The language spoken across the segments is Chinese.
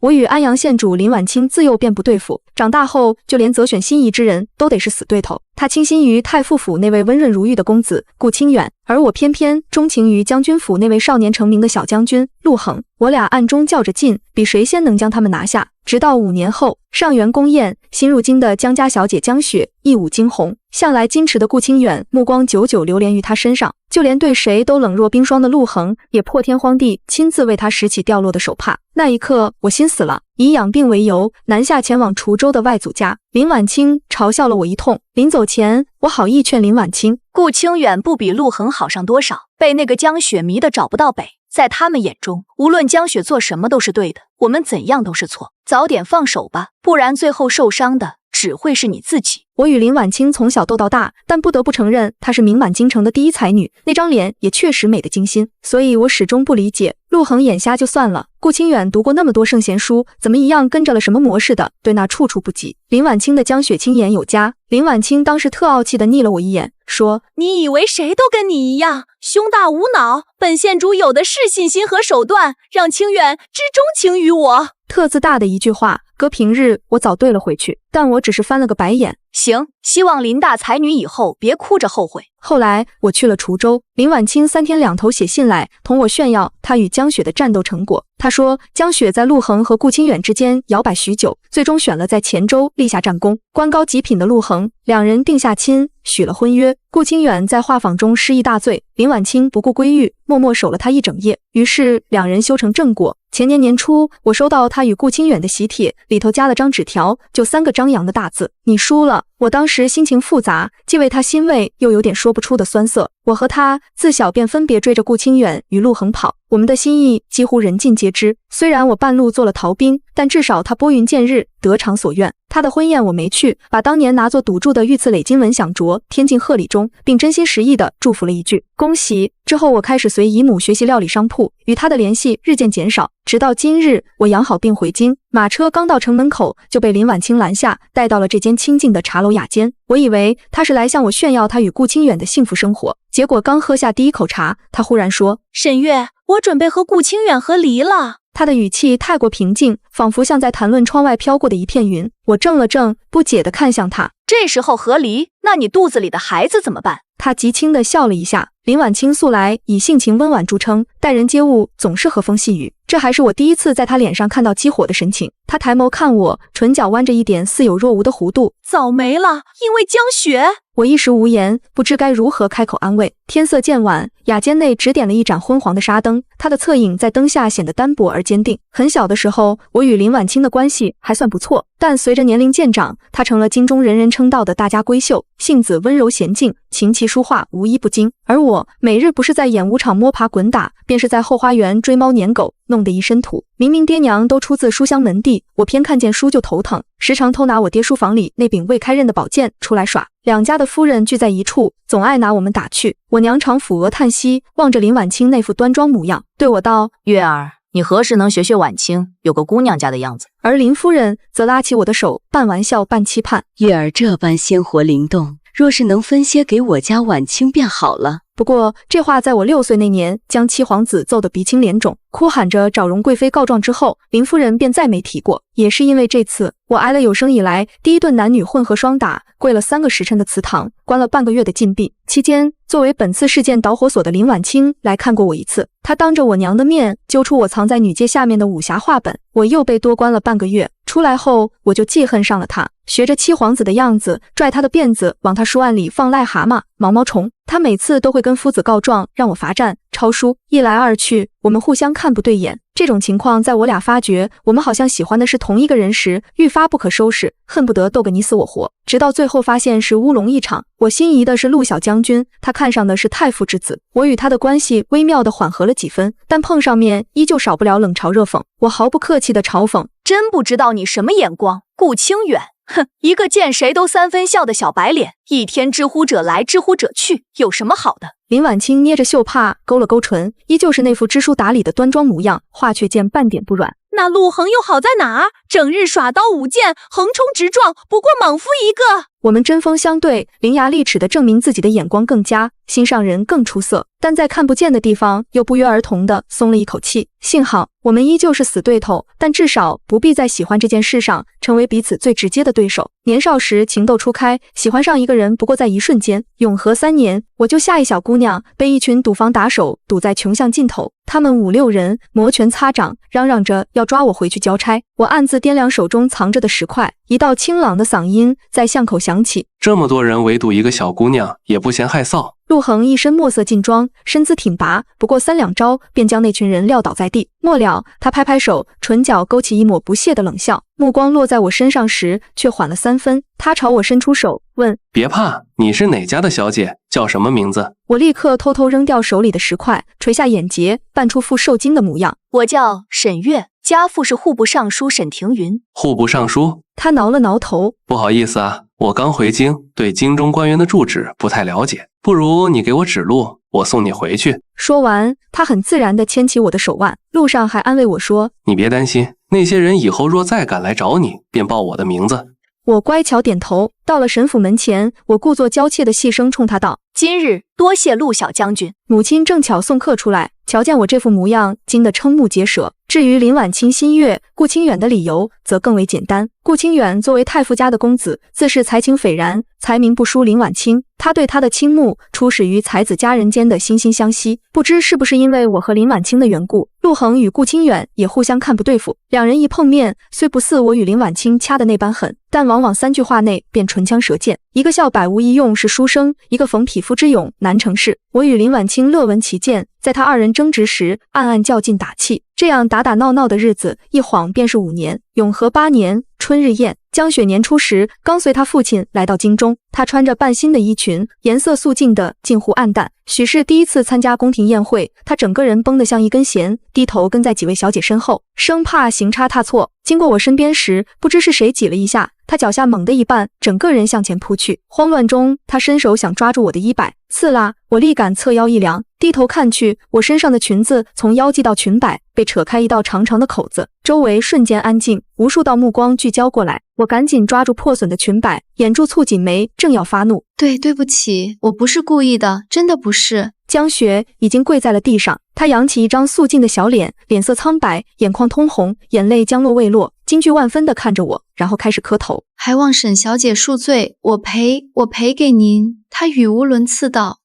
我与安阳县主林婉清自幼便不对付，长大后就连择选心仪之人都得是死对头。他倾心于太傅府那位温润如玉的公子顾清远，而我偏偏钟情于将军府那位少年成名的小将军陆恒。我俩暗中较着劲，比谁先能将他们拿下。直到5年后，上元宫宴，新入京的江家小姐江雪一舞惊红，向来矜持的顾清远目光久久流连于她身上，就连对谁都冷若冰霜的陆恒也破天荒地亲自为她拾起掉落的手帕。那一刻，我心死了，以养病为由，南下前往滁州的外祖家。林婉清嘲笑了我一通，临走前，我好意劝林婉清，顾清远不比陆恒好上多少，被那个江雪迷得找不到北。在他们眼中，无论江雪做什么都是对的，我们怎样都是错。早点放手吧，不然最后受伤的只会是你自己。我与林婉清从小斗到大，但不得不承认她是名满京城的第一才女，那张脸也确实美得惊心。所以我始终不理解，陆恒眼瞎就算了，顾清远读过那么多圣贤书，怎么一样跟着了什么模式的，对那处处不及。林婉清的江雪清言有加，林婉清当时特傲气地睨了我一眼，说：你以为谁都跟你一样胸大无脑？本县主有的是信心和手段，让清远只钟情于我。特自大的一句话，搁平日我早对了回去，但我只是翻了个白眼。行，希望林大才女以后别哭着后悔。后来我去了滁州，林婉清3天2头写信来，同我炫耀她与江雪的战斗成果。她说江雪在陆恒和顾清远之间摇摆许久，最终选了在黔州立下战功，官高极品的陆恒，两人定下亲，许了婚约。顾清远在画舫中失意大醉，林婉清不顾归狱，默默守了他一整夜，于是两人修成正果。前年年初，我收到他与顾清远的喜帖，里头加了张纸条，就3个张扬的大字：你输了。我当时心情复杂，既为他欣慰，又有点说不出的酸涩。我和他自小便分别追着顾清远与陆恒跑，我们的心意几乎人尽皆知。虽然我半路做了逃兵，但至少他拨云见日，得偿所愿。他的婚宴我没去，把当年拿作赌注的御赐累金文想着添进贺礼中，并真心实意地祝福了一句恭喜。之后我开始随姨母学习料理商铺，与他的联系日渐减少，直到今日我养好病回京，马车刚到城门口就被林婉清拦下，带到了这间清静的茶楼雅间。我以为他是来向我炫耀他与顾清远的幸福生活，结果刚喝下第一口茶，他忽然说：沈月，我准备和顾清远和离了。他的语气太过平静，仿佛像在谈论窗外飘过的一片云。我怔了怔，不解地看向他。这时候和离，那你肚子里的孩子怎么办？他极轻地笑了一下。林婉清素来以性情温婉著称，待人接物总是和风细雨，这还是我第一次在他脸上看到激火的神情。他抬眸看我，唇角弯着一点似有若无的弧度。早没了，因为江雪。我一时无言，不知该如何开口安慰。天色渐晚，雅间内只点了一盏昏黄的纱灯，他的侧影在灯下显得单薄而坚定。很小的时候，我与林婉清的关系还算不错，但随着年龄渐长，她成了京中人人称道的大家闺秀，性子温柔娴静，琴棋书画无一不精。而我每日不是在演武场摸爬滚打，便是在后花园追猫撵狗，弄得一身土。明明爹娘都出自书香门第，我偏看见书就头疼，时常偷拿我爹书房里那柄未开刃的宝剑出来耍。两家的夫人聚在一处，总爱拿我们打趣。我娘常抚额叹息，望着林婉清那副端庄模样，对我道：月儿，你何时能学学婉清，有个姑娘家的样子？而林夫人则拉起我的手，半玩笑半期盼：月儿这般鲜活灵动，若是能分些给我家婉清便好了。不过这话在我6岁那年将七皇子揍得鼻青脸肿，哭喊着找容贵妃告状之后，林夫人便再没提过。也是因为这次，我挨了有生以来第一顿男女混合双打，跪了3个时辰的祠堂，关了半个月的禁闭。期间，作为本次事件导火索的林婉清来看过我一次，她当着我娘的面揪出我藏在女阶下面的武侠画本，我又被多关了半个月。出来后，我就记恨上了他，学着七皇子的样子，拽他的辫子往他书案里放癞蛤蟆、毛毛虫。他每次都会跟夫子告状，让我罚站、抄书。一来二去，我们互相看不对眼。这种情况在我俩发觉我们好像喜欢的是同一个人时，愈发不可收拾，恨不得斗个你死我活。直到最后发现是乌龙一场。我心仪的是陆小将军，他看上的是太傅之子。我与他的关系微妙地缓和了几分，但碰上面依旧少不了冷嘲热讽。我毫不客气地嘲讽：真不知道你什么眼光，顾清远。哼，一个见谁都3分笑的小白脸，一天知乎者来知乎者去，有什么好的？林婉清捏着袖帕勾了勾唇，依旧是那副知书达理的端庄模样，话却见半点不软。那陆恒又好在哪儿？整日耍刀舞剑，横冲直撞，不过莽夫一个。我们针锋相对，伶牙俐齿地证明自己的眼光更佳，心上人更出色，但在看不见的地方又不约而同地松了一口气。幸好我们依旧是死对头，但至少不必在喜欢这件事上成为彼此最直接的对手。年少时情窦初开，喜欢上一个人不过在一瞬间，永和3年，我就下一小姑娘被一群赌坊打手堵在穷巷尽头，他们5、6人摩拳擦掌，嚷嚷着要抓我回去交差。我暗自掂量手中藏着的10块，一道清朗的嗓音在巷口响起：这么多人围堵一个小姑娘，也不嫌害臊。陆恒一身墨色劲装，身姿挺拔，不过3、2招便将那群人撂倒在地。末了，他拍拍手，唇角勾起一抹不屑的冷笑，目光落在我身上时却缓了3分。他朝我伸出手，问：别怕，你是哪家的小姐？叫什么名字？我立刻偷偷扔掉手里的10块，垂下眼睫，扮出副受惊的模样。我叫沈月，家父是户部尚书沈庭云。户部尚书？他挠了挠头，不好意思啊，我刚回京，对京中官员的住址不太了解，不如你给我指路，我送你回去。说完，他很自然地牵起我的手腕，路上还安慰我说：你别担心，那些人以后若再敢来找你，便报我的名字。我乖巧点头。到了沈府门前，我故作娇怯的细声冲他道：今日多谢陆小将军。母亲正巧送客出来，瞧见我这副模样，惊得瞠目结舌。至于林婉清心悦顾清远的理由，则更为简单。顾清远作为太傅家的公子，自是才情斐然，才名不输林婉清。他对他的倾慕，初始于才子佳人间的惺惺相惜。不知是不是因为我和林婉清的缘故，陆恒与顾清远也互相看不对付。两人一碰面，虽不似我与林婉清掐的那般狠，但往往3句话内便唇枪舌剑。一个笑百无一用是书生，一个逢匹夫之勇难成事。我与林婉清乐闻其见，在他2人争执时，暗暗较劲打气。这样打打闹闹的日子，一晃便是5年。永和8年春日宴，江雪年初时刚随他父亲来到京中，他穿着半新的衣裙，颜色素净的近乎暗淡，许是第一次参加宫廷宴会。他整个人绷得像一根弦，低头跟在几位小姐身后，生怕行差踏错。经过我身边时，不知是谁挤了一下，他脚下猛地一绊，整个人向前扑去。慌乱中，他伸手想抓住我的衣摆，刺啦！我立感侧腰一凉，低头看去，我身上的裙子从腰际到裙摆被扯开一道长长的口子，周围瞬间安静，无数道目光聚焦过来。我赶紧抓住破损的裙摆，掩住蹙紧眉，正要发怒。对不起，我不是故意的，真的不是。江雪已经跪在了地上，她扬起一张素净的小脸，脸色苍白，眼眶通红，眼泪将落未落，惊惧万分地看着我，然后开始磕头。还望沈小姐恕罪，我赔给您。她语无伦次道。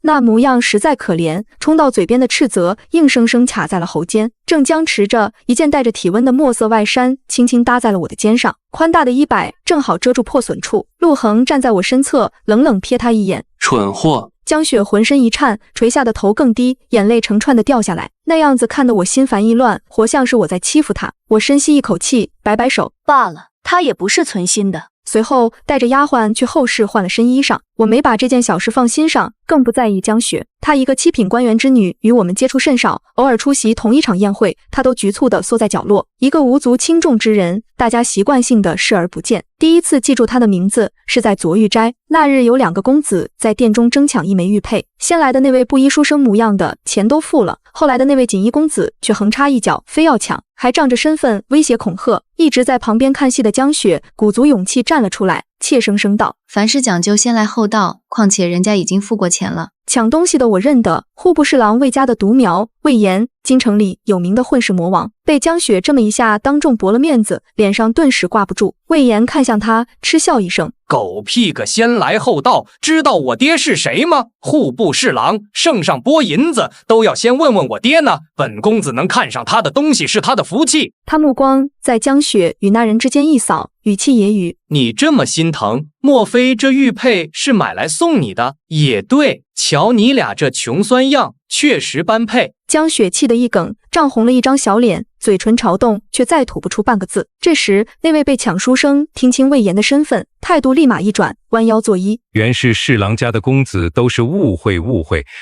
那模样实在可怜，冲到嘴边的斥责硬生生卡在了喉间。正僵持着，一件带着体温的墨色外衫轻轻搭在了我的肩上，宽大的衣摆正好遮住破损处。陆恒站在我身侧，冷冷瞥他一眼，蠢货！江雪浑身一颤，垂下的头更低，眼泪成串的掉下来，那样子看得我心烦意乱，活像是我在欺负她。我深吸一口气，摆摆手，罢了，他也不是存心的。随后带着丫鬟去后室换了身衣裳。我没把这件小事放心上，更不在意江雪。她一个7品官员之女，与我们接触甚少，偶尔出席同一场宴会，她都局促地缩在角落。一个无足轻重之人，大家习惯性地视而不见。第一次记住她的名字是在昨玉斋，那日有2个公子在殿中争抢一枚玉佩，先来的那位布衣书生模样的钱都付了，后来的那位锦衣公子却横插一脚，非要抢，还仗着身份威胁恐吓。一直在旁边看戏的江雪鼓足勇气站了出来，怯生生道：凡事讲究先来后到，况且人家已经付过钱了。抢东西的我认得，户部侍郎魏家的独苗魏延，京城里有名的混世魔王，被江雪这么一下当众驳了面子，脸上顿时挂不住。魏延看向他，嗤笑一声：狗屁个先来后到，知道我爹是谁吗？户部侍郎，圣上拨银子都要先问问我爹呢。本公子能看上他的东西是他的福气。他目光在江雪与那人之间一扫，语气揶揄：你这么心疼，莫非这玉佩是买来送你的？也对，瞧你俩这穷酸样，确实般配。江雪气得一梗，涨红了一张小脸，嘴唇朝动，却再吐不出半个字。这时，那位被抢书生听清魏延的身份，态度立马一转，弯腰作揖：原是侍郎家的公子，都是误会，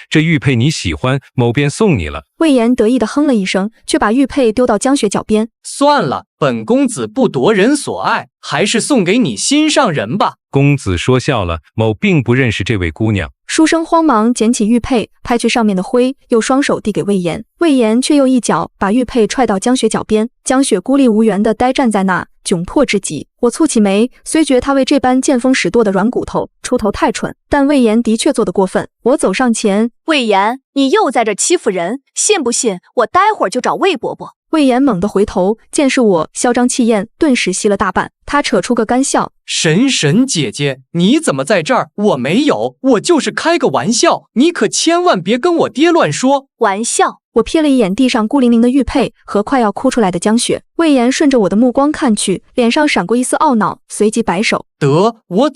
这玉佩你喜欢，某便送你了。魏延得意地哼了一声，却把玉佩丢到江雪脚边。算了，本公子不夺人所爱，还是送给你心上人吧。公子说笑了，某并不认识这位姑娘。书生慌忙捡起玉佩，拍去上面的灰，又双手递给魏延，魏延却又一脚把玉佩踹到江雪脚边。江雪孤立无援地呆站在那，窘迫至极。我蹙起眉，虽觉他为这般见风使舵的软骨头出头太蠢，但魏延的确做得过分。我走上前，魏延，你又在这欺负人，信不信我待会儿就找魏伯伯？魏延猛地回头，见是我，嚣张气焰顿时息了大半。他扯出个干笑：神姐姐，你怎么在这儿？我没有，我就是开个玩笑，你可千万别跟我爹乱说。玩笑？我瞥了一眼地上孤零零的玉佩和快要哭出来的江雪，魏延顺着我的目光看去，脸上闪过一丝懊恼，随即摆手：得，我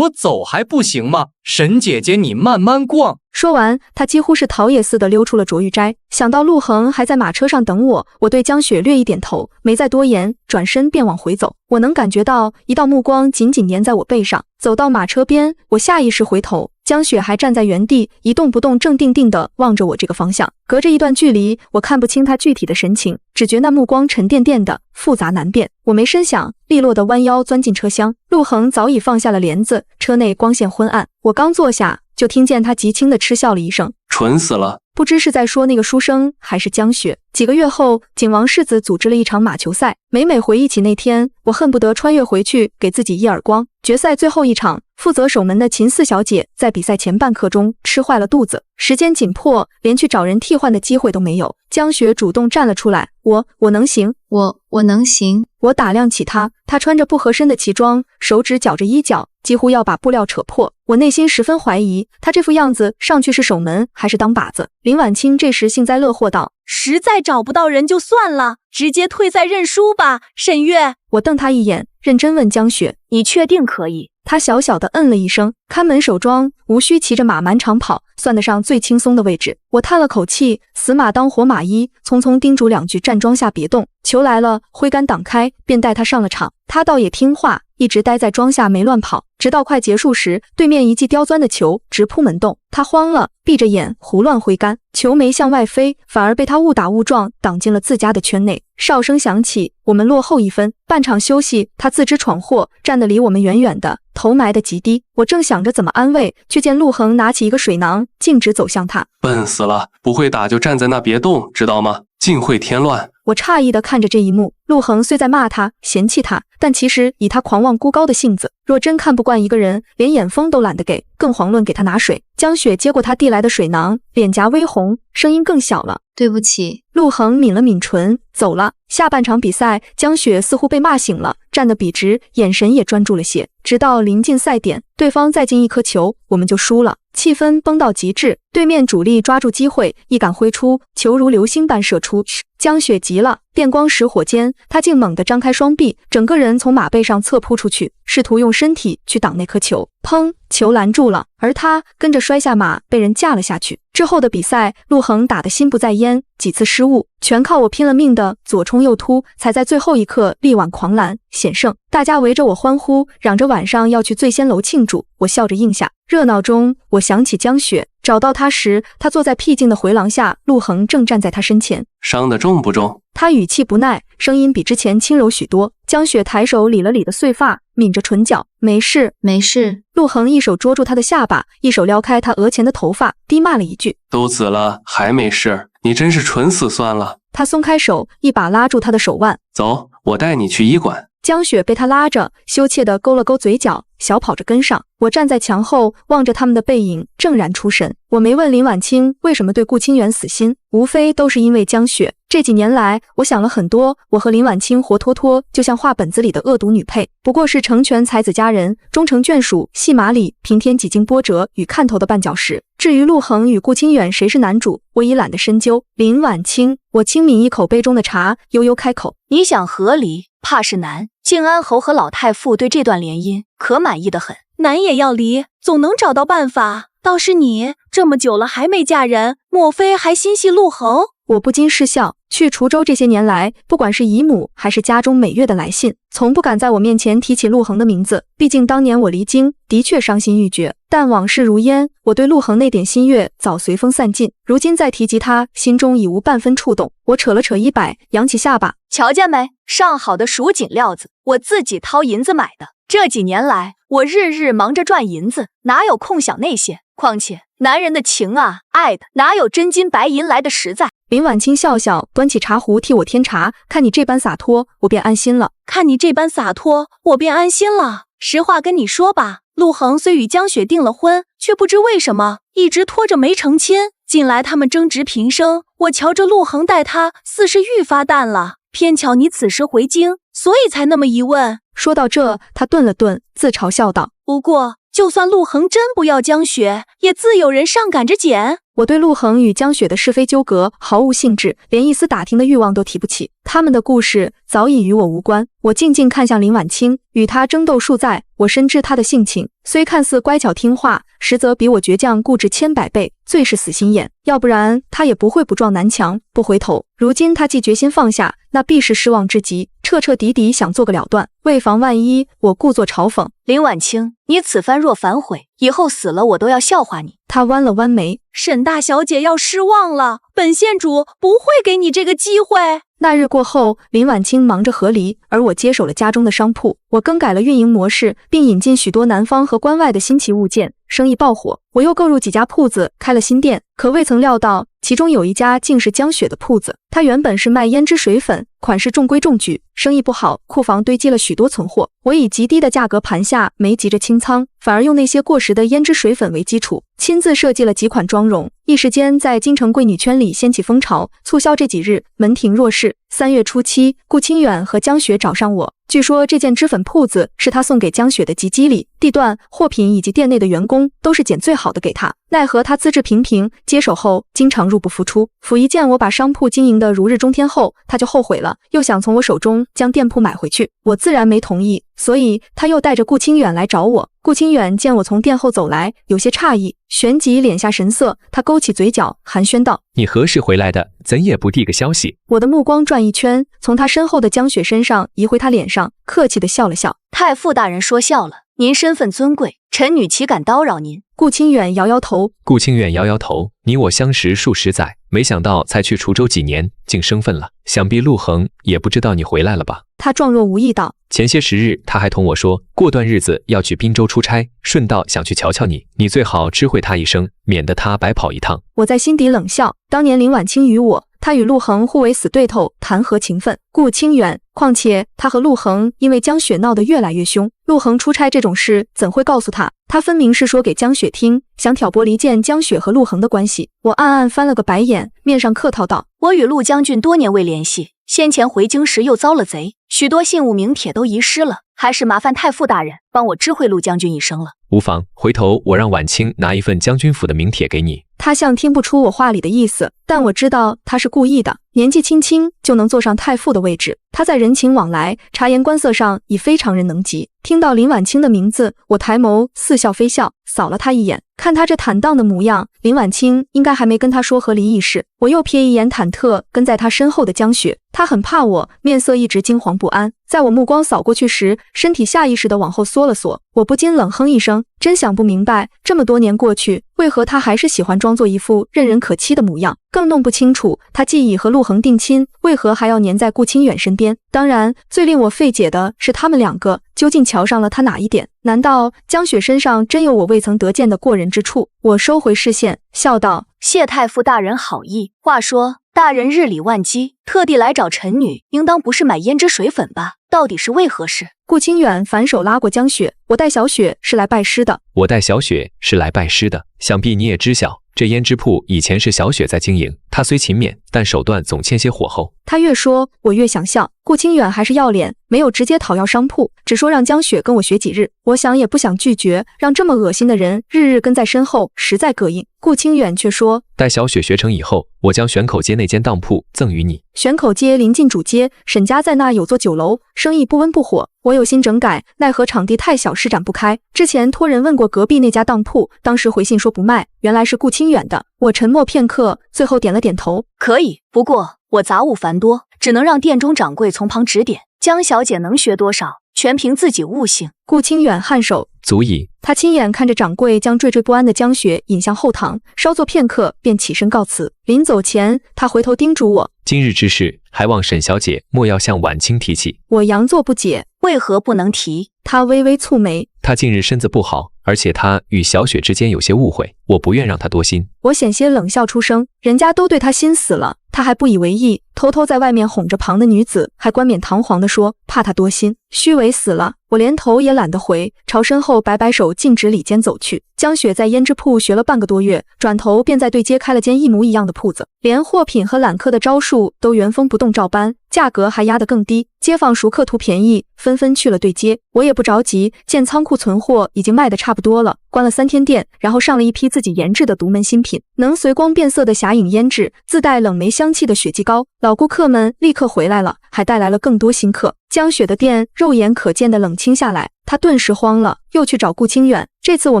走还不行吗？沈姐姐你慢慢逛。说完，他几乎是逃也似的溜出了卓玉斋。想到陆恒还在马车上等我，我对江雪略一点头，没再多言，转身便往回走。我能感觉到一道目光紧紧粘在我背上。走到马车边，我下意识回头，江雪还站在原地一动不动，正定定地望着我这个方向。隔着一段距离，我看不清他具体的神情，只觉那目光沉甸甸的，复杂难辨。我没声响，利落地弯腰钻进车厢。陆恒早已放下了帘子，车内光线昏暗。我刚坐下，就听见他极轻地嗤笑了一声：蠢死了。不知是在说那个书生还是江雪。几个月后，景王世子组织了一场马球赛，每回忆起那天，我恨不得穿越回去给自己一耳光。决赛最后一场，负责守门的秦四小姐在比赛前半刻钟吃坏了肚子，时间紧迫，连去找人替换的机会都没有。江雪主动站了出来：我能行，我能行。我打量起她，她穿着不合身的旗装，手指绞着衣角，几乎要把布料扯破。我内心十分怀疑，她这副样子上去是守门还是当靶子。林婉清这时幸灾乐祸道：实在找不到人就算了，直接退赛认输吧，沈月。我瞪她一眼，认真问江雪：你确定可以？她小小的嗯了一声。看门守庄无需骑着马满场跑，算得上最轻松的位置。我叹了口气，死马当活马医，匆匆叮嘱两句站桩下别动，球来了挥杆挡开，便带他上了场。他倒也听话，一直待在庄下没乱跑，直到快结束时，对面一记刁钻的球直扑门洞，他慌了，闭着眼胡乱挥杆，球没向外飞，反而被他误打误撞挡进了自家的圈内。哨声响起，我们落后1分。半场休息，他自知闯祸，站得离我们远远的，头埋得极低。我正想着怎么安慰，却见陆恒拿起一个水囊，径直走向他。笨死了，不会打就站在那别动，知道吗？尽会添乱。我诧异地看着这一幕，陆恒虽在骂他、嫌弃他，但其实以他狂妄孤高的性子，若真看不惯一个人，连眼风都懒得给，更遑论给他拿水。江雪接过他递来的水囊，脸颊微红，声音更小了：对不起。陆恒抿了抿唇，走了。下半场比赛，江雪似乎被骂醒了，站得笔直，眼神也专注了些。直到临近赛点，对方再进一颗球，我们就输了，气氛崩到极致。对面主力抓住机会，一杆挥出，球如流星般射出。江雪急了，电光石火间，他竟猛地张开双臂，整个人从马背上侧扑出去，试图用身体去挡那颗球。砰！球拦住了，而他跟着摔下马，被人架了下去。之后的比赛，陆恒打得心不在焉，几次失误，全靠我拼了命的左冲右突，才在最后一刻力挽狂澜，险胜。大家围着我欢呼，嚷着晚上要去醉仙楼庆祝。我笑着应下。热闹中，我想起江雪，找到她时，她坐在僻静的回廊下，陆恒正站在她身前。伤得重不重？他语气不耐，声音比之前轻柔许多。江雪抬手理了理的碎发，抿着唇角：没事，没事。陆恒一手捉住他的下巴，一手撩开他额前的头发，低骂了一句：都紫了还没事，你真是蠢死算了。他松开手，一把拉住他的手腕：走，我带你去医馆。江雪被他拉着，羞怯地勾了勾嘴角，小跑着跟上。我站在墙后，望着他们的背影，怔然出神。我没问林婉清为什么对顾清源死心，无非都是因为江雪。这几年来，我想了很多，我和林婉清活脱脱就像画本子里的恶毒女配，不过是成全才子佳人，终成眷属，戏码里平添几经波折与看头的绊脚石。至于陆恒与顾清远谁是男主，我已懒得深究。林婉清，我轻抿一口杯中的茶，悠悠开口：你想和离，怕是难。靖安侯和老太傅对这段联姻可满意得很，难也要离，总能找到办法。倒是你这么久了还没嫁人，莫非还心系陆恒？我不禁失笑。去滁州这些年来，不管是姨母还是家中每月的来信，从不敢在我面前提起陆恒的名字。毕竟当年我离京，的确伤心欲绝。但往事如烟，我对陆恒那点心悦早随风散尽。如今再提及他，心中已无半分触动。我扯了扯衣摆，扬起下巴：瞧见没？上好的蜀锦料子，我自己掏银子买的。这几年来，我日日忙着赚银子，哪有空想那些？况且男人的情啊，爱的哪有真金白银来的实在？林婉清笑笑，端起茶壶替我添茶。看你这般洒脱，我便安心了。看你这般洒脱，我便安心了。实话跟你说吧，陆恒虽与江雪订了婚，却不知为什么一直拖着没成亲。近来他们争执频生，我瞧着陆恒待他似是愈发淡了。偏巧你此时回京，所以才那么一问。说到这，他顿了顿，自嘲笑道：不过，就算陆恒真不要江雪，也自有人上赶着捡。我对陆恒与江雪的是非纠葛毫无兴致，连一丝打听的欲望都提不起。他们的故事早已与我无关。我静静看向林婉清，与他争斗数载，我深知他的性情，虽看似乖巧听话，实则比我倔强固执千百倍，最是死心眼。要不然他也不会不撞南墙不回头。如今他既决心放下，那必是失望之极，彻彻底底想做个了断。为防万一，我故作嘲讽：林婉清，你此番若反悔，以后死了我都要笑话你。他弯了弯眉：沈大小姐要失望了，本县主不会给你这个机会。那日过后，林婉清忙着和离，而我接手了家中的商铺。我更改了运营模式，并引进许多南方和关外的新奇物件，生意爆火。我又购入几家铺子，开了新店，可未曾料到，其中有一家竟是江雪的铺子。她原本是卖胭脂水粉，款式中规中矩，生意不好，库房堆积了许多存货。我以极低的价格盘下，没急着清仓，反而用那些过时的胭脂水粉为基础，亲自设计了几款妆容，一时间在京城贵女圈里掀起风潮。促销这几日，门庭若市。3月初7，顾清远和江雪找上我，据说这件脂粉铺子是他送给江雪的吉基礼，地段、货品以及店内的员工都是捡最好的给他。奈何他资质平平，接手后经常入不敷出。甫一见我把商铺经营得如日中天后，他就后悔了，又想从我手中将店铺买回去，我自然没同意，所以他又带着顾清远来找我。顾清远见我从店后走来，有些诧异，旋即敛下神色，他勾起嘴角，寒暄道：你何时回来的？怎也不递个消息？我的目光转一圈，从他身后的江雪身上移回他脸上，客气地笑了笑。太傅大人说笑了，您身份尊贵，臣女岂敢叨扰您？顾清远摇摇头。顾清远摇摇头，你我相识数十载，没想到才去滁州几年，竟生分了。想必陆恒也不知道你回来了吧？他状若无意道。前些时日，他还同我说，过段日子要去滨州出差，顺道想去瞧瞧你，你最好知会他一声，免得他白跑一趟。我在心底冷笑，当年林婉清与我，他与陆恒互为死对头，谈何情分？顾清远，况且他和陆恒因为江雪闹得越来越凶，陆恒出差这种事怎会告诉他？他分明是说给江雪听，想挑拨离间江雪和陆恒的关系。我暗暗翻了个白眼，面上客套道：我与陆将军多年未联系，先前回京时又遭了贼，许多信物名帖都遗失了，还是麻烦太傅大人帮我知会陆将军一声了。无妨，回头我让婉清拿一份将军府的名帖给你。他像听不出我话里的意思，但我知道他是故意的。年纪轻轻就能坐上太傅的位置，他在人情往来、察言观色上已非常人能及。听到林婉清的名字，我抬眸似笑非笑，扫了他一眼。看他这坦荡的模样，林婉清应该还没跟他说和离一事。我又瞥一眼忐忑跟在他身后的江雪，他很怕我，面色一直惊惶不安。在我目光扫过去时，身体下意识地往后缩了缩。我不禁冷哼一声，真想不明白，这么多年过去，为何他还是喜欢装作一副任人可欺的模样？更弄不清楚，他既已和陆恒定亲，为何还要黏在顾清远身边？当然，最令我费解的是他们两个究竟瞧上了他哪一点？难道江雪身上真有我未曾得见的过人之处？我收回视线，笑道：谢太傅大人好意。话说，大人日理万机，特地来找臣女，应当不是买胭脂水粉吧？到底是为何事？顾清远反手拉过江雪，我带小雪是来拜师的。我带小雪是来拜师的，想必你也知晓，这胭脂铺以前是小雪在经营，她虽勤勉，但手段总欠些火候。他越说，我越想笑。顾清远还是要脸，没有直接讨要商铺，只说让江雪跟我学几日。我想也不想拒绝，让这么恶心的人日日跟在身后，实在膈应。顾清远却说，待小雪学成以后，我将选口街那间当铺赠与你。选口街临近主街，沈家在那有座酒楼，生意不温不火。我有心整改，奈何场地太小，施展不开。之前托人问过隔壁那家当铺，当时回信说不卖，原来是顾清远的。我沉默片刻，最后点了点头，可以。不过我杂物繁多，只能让店中掌柜从旁指点。江小姐能学多少，全凭自己悟性。顾清远颔首，足矣。他亲眼看着掌柜将惴惴不安的江雪引向后堂，稍作片刻，便起身告辞。临走前，他回头叮嘱我：今日之事，还望沈小姐莫要向婉清提起。我佯作不解，为何不能提？他微微蹙眉，他近日身子不好，而且他与小雪之间有些误会，我不愿让他多心。我险些冷笑出声，人家都对他心死了，他还不以为意，偷偷在外面哄着旁的女子，还冠冕堂皇地说怕他多心，虚伪死了。我连头也懒得回，朝身后摆摆手，径直里间走去。江雪在胭脂铺学了半个多月，转头便在对街开了间一模一样的铺子，连货品和揽客的招数都原封不动照搬，价格还压得更低。街坊熟客图便宜，纷纷去了对街。我也不着急，见仓库存货已经卖得差不多了，关了3天店，然后上了一批自己研制的独门新品，能随光变色的霞影胭脂，自带冷梅香气的雪肌膏。老顾客们立刻回来了，还带来了更多新客。江雪的店肉眼可见的冷清下来，她顿时慌了，又去找顾清远。这次我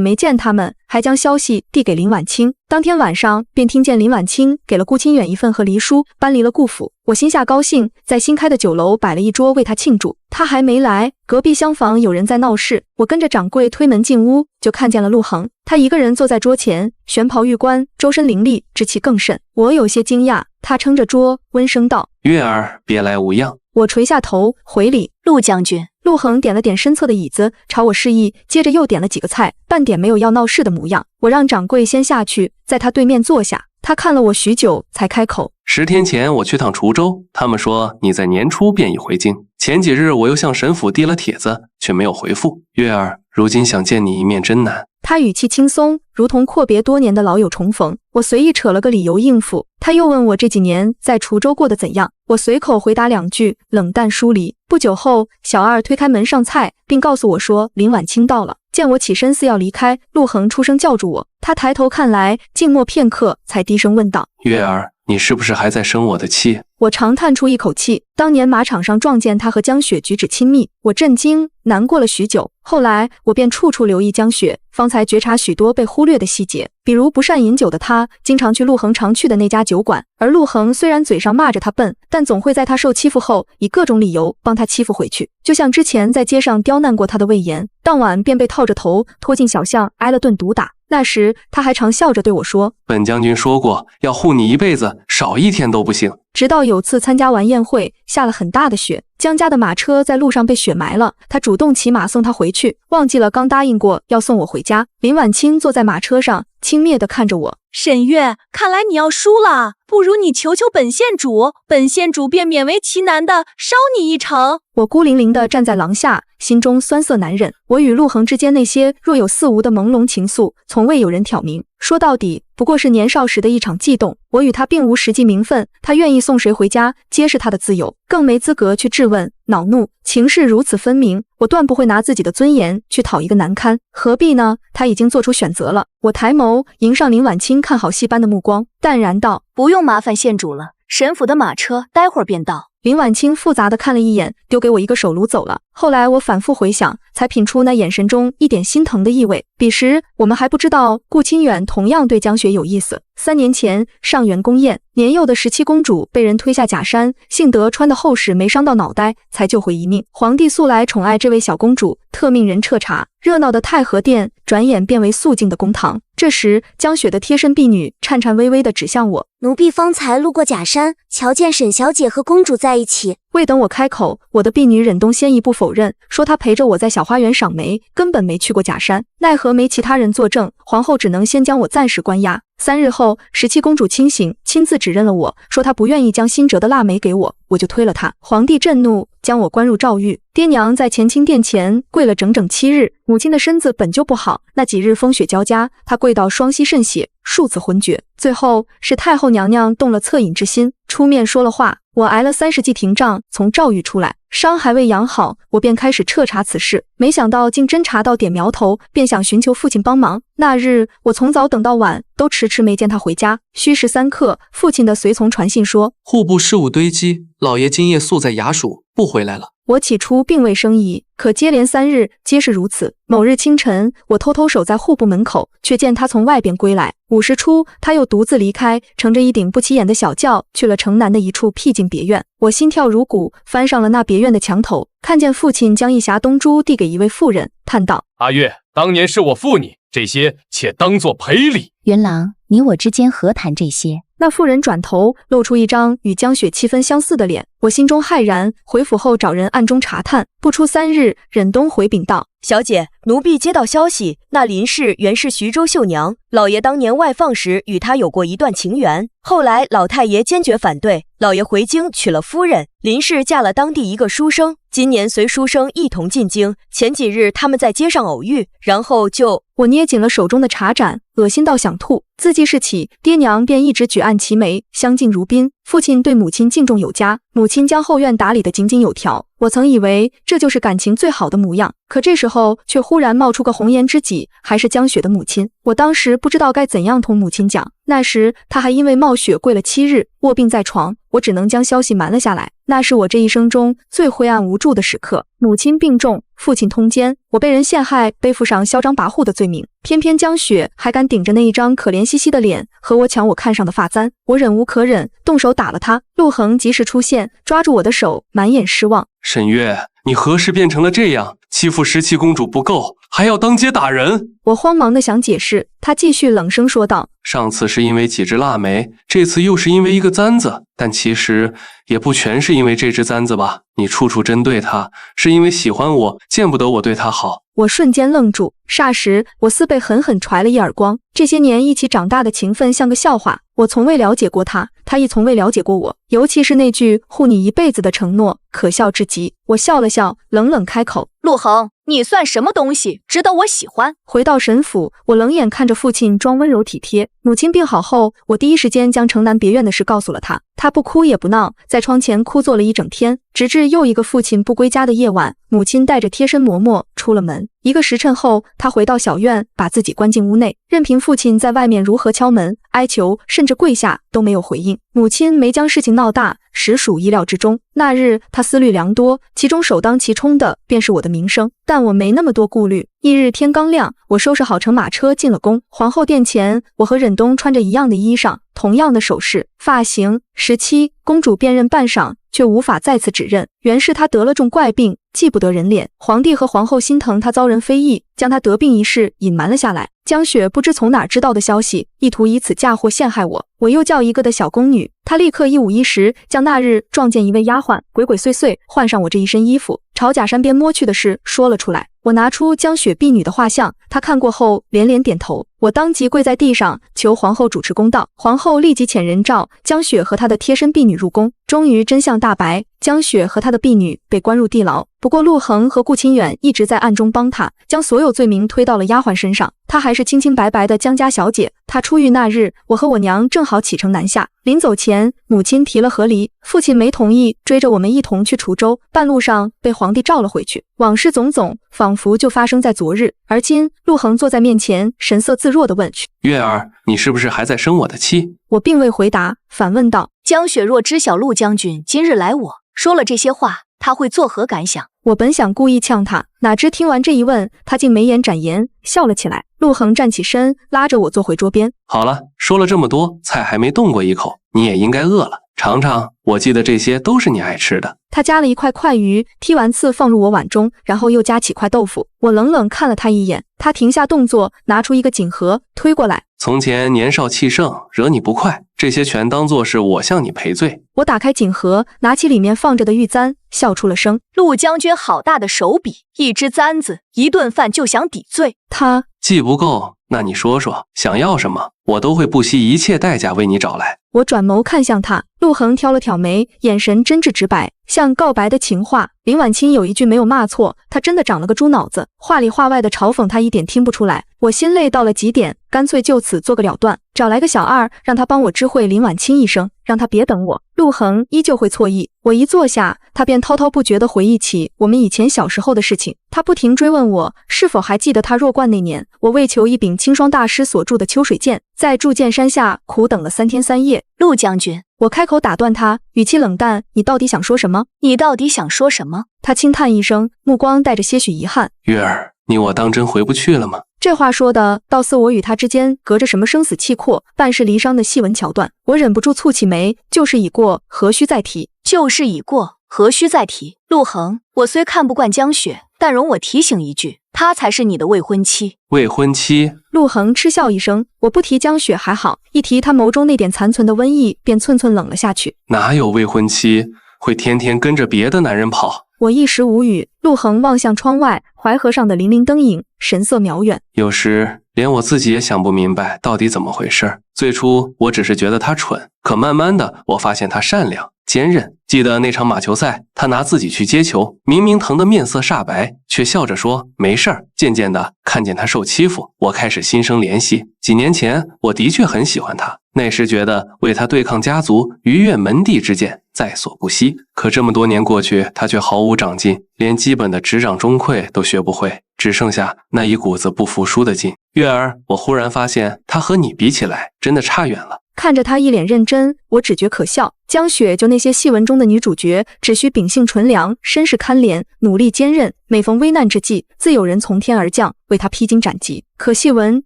没见他们，还将消息递给林婉清。当天晚上便听见林婉清给了顾清远一份和离书，搬离了顾府。我心下高兴，在新开的酒楼摆了一桌为他庆祝。他还没来，隔壁厢房有人在闹事，我跟着掌柜推门进屋，就看见了陆恒。他一个人坐在桌前，玄袍玉冠，周身凌厉，志气更甚。我有些惊讶，他撑着桌温声道：“月儿，别来无恙。”我垂下头回礼：“陆将军。”陆恒点了点身侧的椅子，朝我示意，接着又点了几个菜，半点没有要闹事的模样。我让掌柜先下去，在他对面坐下。他看了我许久，才开口：“10天前我去趟滁州，他们说你在年初便已回京。前几日我又向神府递了帖子，却没有回复。月儿，如今想见你一面真难。”他语气轻松，如同阔别多年的老友重逢。我随意扯了个理由应付。他又问我这几年在滁州过得怎样，我随口回答2句，冷淡疏离。不久后，小二推开门上菜，并告诉我说林婉清到了。见我起身似要离开，陆恒出声叫住我。他抬头看来，静默片刻，才低声问道：“月儿，你是不是还在生我的气？”我长叹出一口气。当年马场上撞见他和江雪举止亲密，我震惊难过了许久。后来我便处处留意江雪，方才觉察许多被忽略的细节，比如不善饮酒的他经常去陆恒常去的那家酒馆，而陆恒虽然嘴上骂着他笨，但总会在他受欺负后以各种理由帮他欺负回去。就像之前在街上刁难过他的魏延，当晚便被套着头拖进小巷，挨了顿毒打。那时他还常笑着对我说：“本将军说过，要护你一辈子，少1天都不行。”直到有次参加完宴会，下了很大的雪，江家的马车在路上被雪埋了，他主动骑马送他回去，忘记了刚答应过要送我回家。林婉清坐在马车上，轻蔑地看着我：“沈月，看来你要输了，不如你求求本县主，本县主便勉为其难的捎你一程。”我孤零零地站在廊下，心中酸涩难忍。我与陆恒之间那些若有似无的朦胧情愫，从未有人挑明。说到底，不过是年少时的一场悸动。我与他并无实际名分，他愿意送谁回家，皆是他的自由，更没资格去质问、恼怒。情势如此分明，我断不会拿自己的尊严去讨一个难堪，何必呢？他已经做出选择了。我抬眸迎上林婉清看好戏般的目光，淡然道：“不用麻烦县主了，神府的马车待会儿便到。”林婉清复杂地看了一眼，丢给我一个手炉走了。后来我反复回想，才品出那眼神中一点心疼的意味。彼时我们还不知道顾清远同样对江雪有意思。3年前上元宫宴，年幼的17公主被人推下假山，幸得穿得厚实，没伤到脑袋，才救回一命。皇帝素来宠爱这位小公主，特命人彻查。热闹的太和殿转眼变为肃静的公堂。这时江雪的贴身婢女颤颤巍巍地指向我：“奴婢方才路过假山，瞧见沈小姐和公主在一起。”未等我开口，我的婢女忍冬先一步否认，说她陪着我在小花园赏梅，根本没去过假山。奈何没其他人作证，皇后只能先将我暂时关押。3日后，17公主清醒，亲自指认了我，说她不愿意将新折的腊梅给我，我就推了她。皇帝震怒，将我关入诏狱。爹娘在乾清殿前跪了整整7日，母亲的身子本就不好，那几日风雪交加，她跪到双膝渗血，数次昏厥。最后是太后娘娘动了恻隐之心，出面说了话。我挨了30记廷杖，从诏狱出来，伤还未养好，我便开始彻查此事。没想到竟侦查到点苗头，便想寻求父亲帮忙。那日我从早等到晚，都迟迟没见他回家。虚时3刻，父亲的随从传信说，户部事务堆积，老爷今夜宿在衙署，不回来了。我起初并未生疑，可接连3日皆是如此。某日清晨，我偷偷守在户部门口，却见他从外边归来。5时初，他又独自离开，乘着一顶不起眼的小轿，去了城南的一处僻静别院。我心跳如鼓，翻上了那别院的墙头，看见父亲将一匣东珠递给一位妇人，叹道：“阿月，当年是我负你，这些且当作赔礼。”元郎，你我之间何谈这些？那妇人转头，露出一张与江雪7分相似的脸，我心中骇然，回府后找人暗中查探。不出3日，忍冬回禀道：小姐，奴婢接到消息，那林氏原是徐州绣娘，老爷当年外放时与她有过一段情缘，后来老太爷坚决反对，老爷回京娶了夫人，林氏嫁了当地一个书生，今年随书生一同进京，前几日他们在街上偶遇，然后就……我捏紧了手中的茶盏，恶心到想吐。自记事起，爹娘便一直举案齐眉，相敬如宾。父亲对母亲敬重有加，母亲将后院打理得井井有条。我曾以为这就是感情最好的模样，可这时候却忽然冒出个红颜知己，还是江雪的母亲。我当时不知道该怎样同母亲讲，那时她还因为冒雪跪了7日，卧病在床，我只能将消息瞒了下来。那是我这一生中最灰暗无助的时刻。母亲病重，父亲通奸，我被人陷害，背负上嚣张跋扈的罪名。偏偏江雪还敢顶着那一张可怜兮兮的脸和我抢我看上的发簪，我忍无可忍，动手打了她。陆恒及时出现，抓住我的手，满眼失望。沈月，你何时变成了这样？欺负17公主不够，还要当街打人？我慌忙的想解释，他继续冷声说道：上次是因为几只腊梅，这次又是因为一个簪子，但其实也不全是因为这只簪子吧？你处处针对她，是因为喜欢我，见不得我对她好。我瞬间愣住，霎时我似被狠狠揣了一耳光。这些年一起长大的情分像个笑话，我从未了解过他，他亦从未了解过我，尤其是那句护你一辈子的承诺，可笑至极。我笑了笑，冷冷开口：陆恒，你算什么东西，值得我喜欢？回到沈府，我冷眼看着父亲装温柔体贴。母亲病好后，我第一时间将城南别院的事告诉了他，他不哭也不闹，在窗前哭坐了一整天，直至又一个父亲不归家的夜晚，母亲带着贴身嬷嬷出了门。1个时辰后，他回到小院，把自己关进屋内，任凭父亲在外面如何敲门、哀求，甚至跪下都没有回应。母亲没将事情闹大，实属意料之中。那日他思虑良多，其中首当其冲的便是我的名声，但我没那么多顾虑。翌日天刚亮，我收拾好乘马车进了宫。皇后殿前，我和忍冬穿着一样的衣裳，同样的首饰、发型。17公主辨认半晌，却无法再次指认，原是她得了重怪病，记不得人脸。皇帝和皇后心疼她遭人非议，将她得病一事隐瞒了下来。江雪不知从哪知道的消息，意图以此嫁祸陷害我。我又叫一个的小宫女，她立刻一五一十将那日撞见一位丫鬟鬼鬼祟祟换上我这一身衣服，朝假山边摸去的事说了出来。我拿出江雪婢女的画像，她看过后连连点头。我当即跪在地上求皇后主持公道。皇后立即遣人召江雪和她的贴身婢女入宫。终于真相大白，江雪和她的婢女被关入地牢。不过陆恒和顾清远一直在暗中帮她，将所有罪名推到了丫鬟身上。她还是清清白白的江家小姐。她出狱那日，我和我娘正好启程南下。临走前，母亲提了和离，父亲没同意，追着我们一同去滁州。半路上被皇帝召了回去。往事种种，仿佛就发生在昨日。而今，陆恒坐在面前，神色自若地问：月儿，你是不是还在生我的气？我并未回答，反问道：江雪若知晓陆将军今日来我说了这些话，他会作何感想？我本想故意呛他，哪知听完这一问，他竟眉眼展颜，笑了起来。陆恒站起身，拉着我坐回桌边。好了，说了这么多，菜还没动过一口，你也应该饿了，尝尝，我记得这些都是你爱吃的。他夹了一块快鱼，剔完刺放入我碗中，然后又夹起块豆腐。我冷冷看了他一眼，他停下动作，拿出一个锦盒推过来。从前年少气盛，惹你不快，这些全当作是我向你赔罪。我打开锦盒，拿起里面放着的玉簪，笑出了声。陆将军好大的手笔，一只簪子，一顿饭就想抵罪。他既不够，那你说说想要什么，我都会不惜一切代价为你找来。我转眸看向他，陆恒挑了挑眉，眼神真挚直白，像告白的情话。林婉清有一句没有骂错，他真的长了个猪脑子，话里话外的嘲讽他一点听不出来。我心累到了极点，干脆就此做个了断，找来个小二，让他帮我知会林婉清一声，让他别等我。陆恒依旧会错意。我一坐下，他便滔滔不绝地回忆起我们以前小时候的事情。他不停追问我是否还记得他弱冠那年，我为求一柄青霜大师所铸的秋水剑，在铸剑山下苦等了3天3夜。陆将军，我开口打断他，语气冷淡：你到底想说什么？你到底想说什么？他轻叹一声，目光带着些许遗憾。月儿，你我当真回不去了吗？这话说的倒似我与他之间隔着什么生死契阔、半世离殇的戏文桥段。我忍不住蹙起眉，旧事已过，何须再提？旧事已过，何须再提？陆恒，我虽看不惯江雪，但容我提醒一句，她才是你的未婚妻。未婚妻？陆恒嗤笑一声，我不提江雪还好，一提他眸中那点残存的温意，便寸寸冷了下去。哪有未婚妻？会天天跟着别的男人跑。我一时无语。陆恒望向窗外，淮河上的粼粼灯影，神色渺远。有时连我自己也想不明白到底怎么回事。最初我只是觉得他蠢，可慢慢的我发现他善良坚韧。记得那场马球赛，他拿自己去接球，明明疼得面色煞白，却笑着说没事儿。渐渐的看见他受欺负，我开始心生怜惜。几年前我的确很喜欢他，那时觉得为他对抗家族逾越门第之剑在所不惜。可这么多年过去，他却毫无长进，连基本的执掌中馈都学不会，只剩下那一股子不服输的劲。月儿，我忽然发现他和你比起来真的差远了。看着他一脸认真，我只觉可笑。江雪就那些戏文中的女主角，只需秉性纯良，身世堪怜，努力坚韧，每逢危难之际，自有人从天而降，为她披荆斩棘。可戏文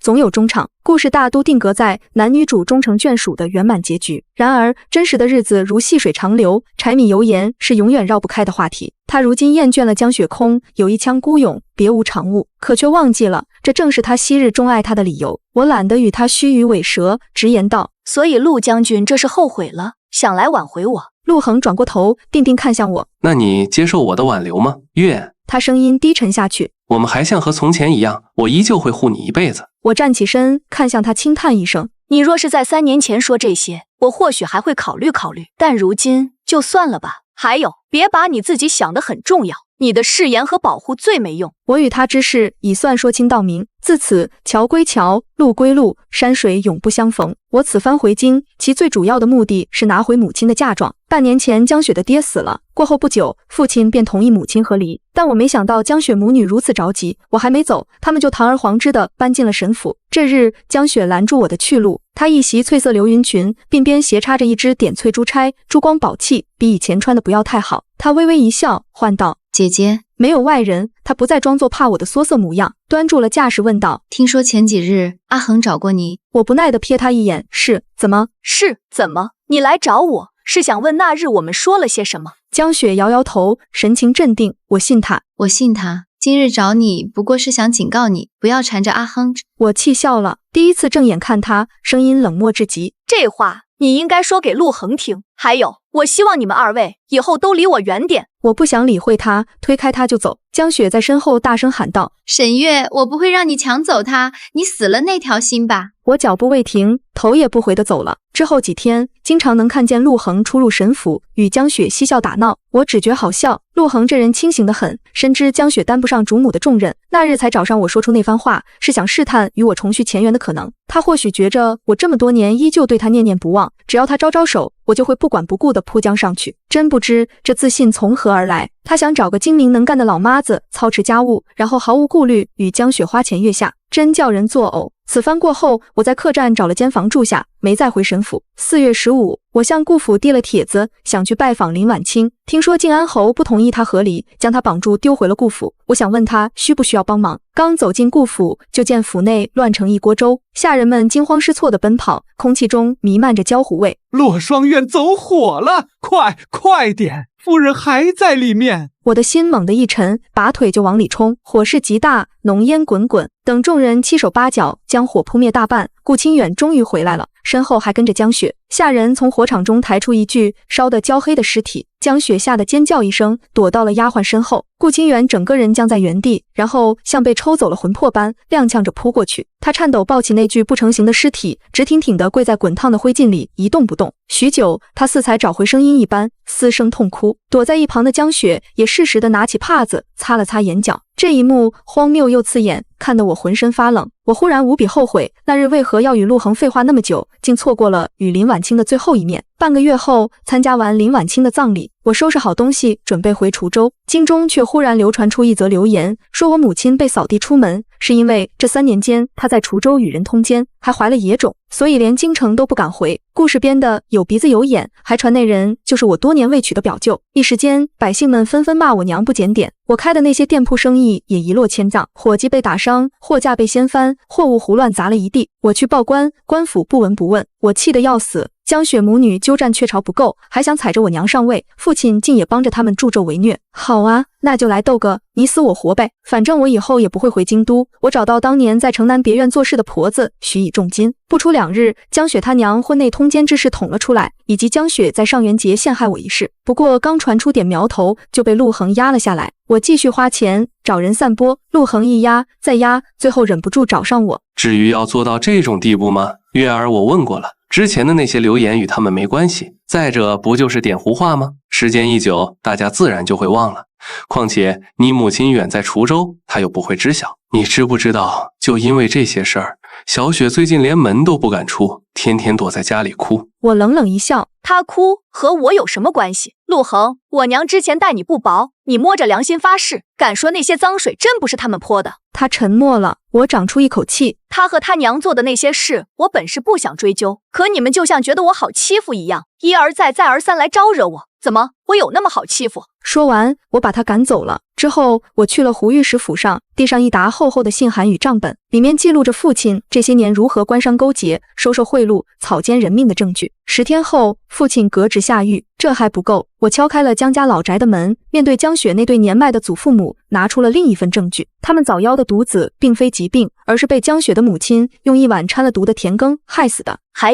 总有中场，故事大都定格在男女主终成眷属的圆满结局。然而真实的日子如细水长流，柴米油盐是永远绕不开的话题。他如今厌倦了江雪空，有一腔孤勇，别无长物，可却忘记了，这正是他昔日钟爱他的理由。我懒得与他虚与委蛇，直言道：所以陆将军这是后悔了，想来挽回我。陆恒转过头，定定看向我。那你接受我的挽留吗，月？他声音低沉下去。我们还像和从前一样，我依旧会护你一辈子。我站起身，看向他轻叹一声。你若是在3年前说这些，我或许还会考虑考虑，但如今就算了吧。还有，别把你自己想得很重要，你的誓言和保护最没用。我与他之事已算说清道明，自此桥归桥，路归路，山水永不相逢。我此番回京，其最主要的目的是拿回母亲的嫁妆。半年前江雪的爹死了，过后不久，父亲便同意母亲和离。但我没想到江雪母女如此着急，我还没走，他们就堂而皇之地搬进了沈府。这日，江雪拦住我的去路，她一袭翠色流云裙，鬓边斜插着一只点翠珠钗，珠光宝气，比以前穿的不要太好。她微微一笑，唤道：姐姐。没有外人，她不再装作怕我的缩色模样，端住了架势问道：听说前几日阿恒找过你？我不耐地瞥他一眼，是怎么？是怎么？你来找我是想问那日我们说了些什么？江雪摇摇头，神情镇定。我信他，我信他。今日找你不过是想警告你，不要缠着阿亨。我气笑了，第一次正眼看他，声音冷漠至极。这话你应该说给陆恒听。还有，我希望你们2位以后都离我远点。我不想理会他，推开他就走。江雪在身后大声喊道：沈月，我不会让你抢走他，你死了那条心吧。我脚步未停，头也不回地走了。之后几天，经常能看见陆恒出入沈府，与江雪嬉笑打闹，我只觉好笑。陆恒这人清醒得很，深知江雪担不上主母的重任，那日才找上我说出那番话，是想试探与我重续前缘的可能。他或许觉着我这么多年依旧对他念念不忘，只要他招招手，我就会不管不顾地扑将上去。真不知这自信从何而来。他想找个精明能干的老妈子操持家务，然后毫无顾虑与江雪花前月下，真叫人作呕。此番过后，我在客栈找了间房住下，没再回沈府。4月15，我向顾府递了帖子，想去拜访林婉清。听说靖安侯不同意他和离，将他绑住丢回了顾府。我想问他需不需要帮忙。刚走进顾府，就见府内乱成一锅粥，下人们惊慌失措地奔跑，空气中弥漫着焦糊味。洛双院走火了，快点，夫人还在里面。我的心猛地一沉，拔腿就往里冲，火势极大，浓烟滚滚。等众人七手八脚将火扑灭大半，顾清远终于回来了，身后还跟着江雪。下人从火场中抬出一具烧得焦黑的尸体，江雪吓得尖叫一声，躲到了丫鬟身后。顾清远整个人僵在原地，然后像被抽走了魂魄般踉跄着扑过去。他颤抖抱起那具不成形的尸体，直挺挺地跪在滚烫的灰烬里，一动不动。许久，他似才找回声音一般，嘶声痛哭。躲在一旁的江雪也适时地拿起帕子擦了擦眼角。这一幕荒谬又刺眼，看得我浑身发冷。我忽然无比后悔，那日为何要与陆恒废话那么久，竟错过了与林婉清的最后一面。半个月后，参加完林婉清的葬礼，我收拾好东西准备回滁州，京中却忽然流传出一则流言，说我母亲被扫地出门，是因为这3年间她在滁州与人通奸，还怀了野种，所以连京城都不敢回。故事编的有鼻子有眼，还传那人就是我多年未娶的表舅。一时间，百姓们纷纷骂我娘不检点，我开的那些店铺生意也一落千丈，伙计被打伤，货架被掀翻，货物胡乱砸了一地。我去报官，官府不闻不问，我气得要死。江雪母女鸠占鹊巢不够，还想踩着我娘上位，父亲竟也帮着他们助纣为虐。好啊，那就来斗个你死我活呗，反正我以后也不会回京都，我找到当年在城南别院做事的婆子，许以重金。不出2日，江雪她娘婚内通奸之事捅了出来，以及江雪在上元节陷害我一事。不过刚传出点苗头，就被陆恒压了下来。我继续花钱找人散播，陆恒一压再压，最后忍不住找上我。至于要做到这种地步吗？月儿，我问过了，之前的那些流言与他们没关系，再者不就是点胡话吗？时间一久，大家自然就会忘了。况且你母亲远在滁州，她又不会知晓。你知不知道，就因为这些事儿，小雪最近连门都不敢出，天天躲在家里哭。我冷冷一笑，她哭和我有什么关系？陆恒，我娘之前待你不薄，你摸着良心发誓，敢说那些脏水真不是他们泼的？他沉默了，我长出一口气。他和他娘做的那些事，我本是不想追究，可你们就像觉得我好欺负一样，一而再再而三来招惹我。怎么，我有那么好欺负？说完，我把他赶走了。之后，我去了胡御史府上，递上一沓厚厚的信函与账本，里面记录着父亲这些年如何官商勾结、收受贿赂、草菅人命的证据。10天后，父亲革职下狱。这还不够，我敲开了江家老宅的门，面对江雪那对年迈的祖父母，拿出了另一份证据。他们早夭的独子并非疾病，而是被江雪的母亲用一碗掺了毒的甜羹害死的。还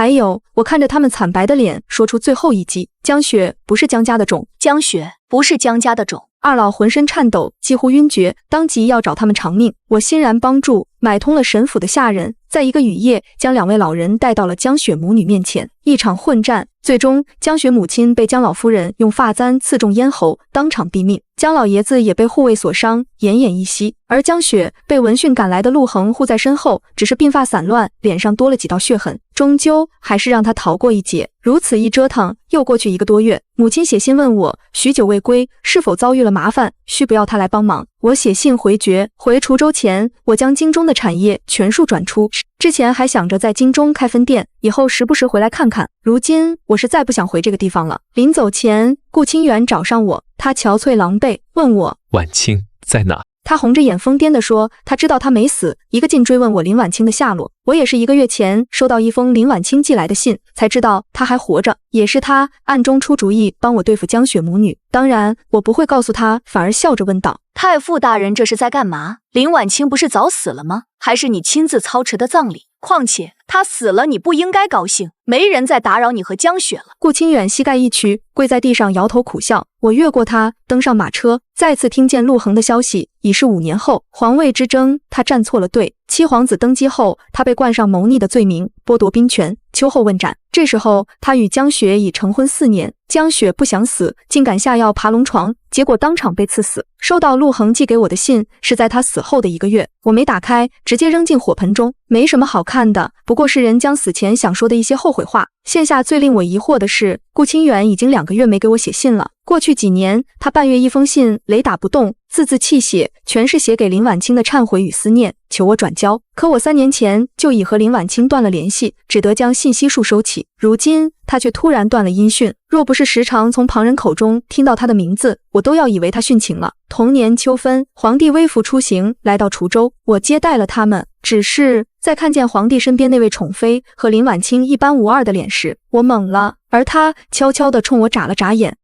有，我看着他们惨白的脸，说出最后一击：江雪不是江家的种。江雪不是江家的种。二老浑身颤抖，几乎晕厥，当即要找他们偿命。我欣然帮助，买通了沈府的下人，在一个雨夜将2位老人带到了江雪母女面前。一场混战，最终江雪母亲被江老夫人用发簪刺中咽喉，当场毙命。江老爷子也被护卫所伤，奄奄一息。而江雪被闻讯赶来的陆恒护在身后，只是鬓发散乱，脸上多了几道血痕，终究还是让他逃过一劫。如此一折腾，又过去1个多月。母亲写信问我许久未归，是否遭遇了麻烦，需不要他来帮忙。我写信回绝，回滁州前，我将京中的产业全数转出。之前还想着在京中开分店，以后时不时回来看看。如今我是再不想回这个地方了。临走前，顾清远找上我，他憔悴狼狈，问我婉清在哪？他红着眼疯癫地说，他知道他没死，一个劲追问我林婉清的下落。我也是1个月前收到一封林婉清寄来的信，才知道他还活着，也是他暗中出主意帮我对付江雪母女。当然，我不会告诉他，反而笑着问道：太傅大人这是在干嘛？林婉清不是早死了吗？还是你亲自操持的葬礼？况且他死了，你不应该高兴，没人再打扰你和江雪了。顾清远膝盖一曲，跪在地上摇头苦笑。我越过他，登上马车，再次听见陆恒的消息，已是5年后。皇位之争，他站错了队。七皇子登基后，他被冠上谋逆的罪名，剥夺兵权，秋后问斩。这时候，他与江雪已成婚4年。江雪不想死，竟敢下药爬龙床，结果当场被刺死。收到陆恒寄给我的信，是在他死后的1个月，我没打开，直接扔进火盆中。没什么好看的，不过是人将死前想说的一些后悔话。现下最令我疑惑的是，顾清远已经2个月没给我写信了。过去几年，他半月1封信，雷打不动，字字泣血，全是写给林婉清的忏悔与思念，求我转交。可我3年前就已和林婉清断了联系，只得将信息数收起。如今他却突然断了音讯，若不是时常从旁人口中听到他的名字，我都要以为他殉情了。同年秋分，皇帝微服出行来到滁州，我接待了他们。只是在看见皇帝身边那位宠妃和林婉清一般无二的脸时，我懵了，而他悄悄地冲我眨了眨眼。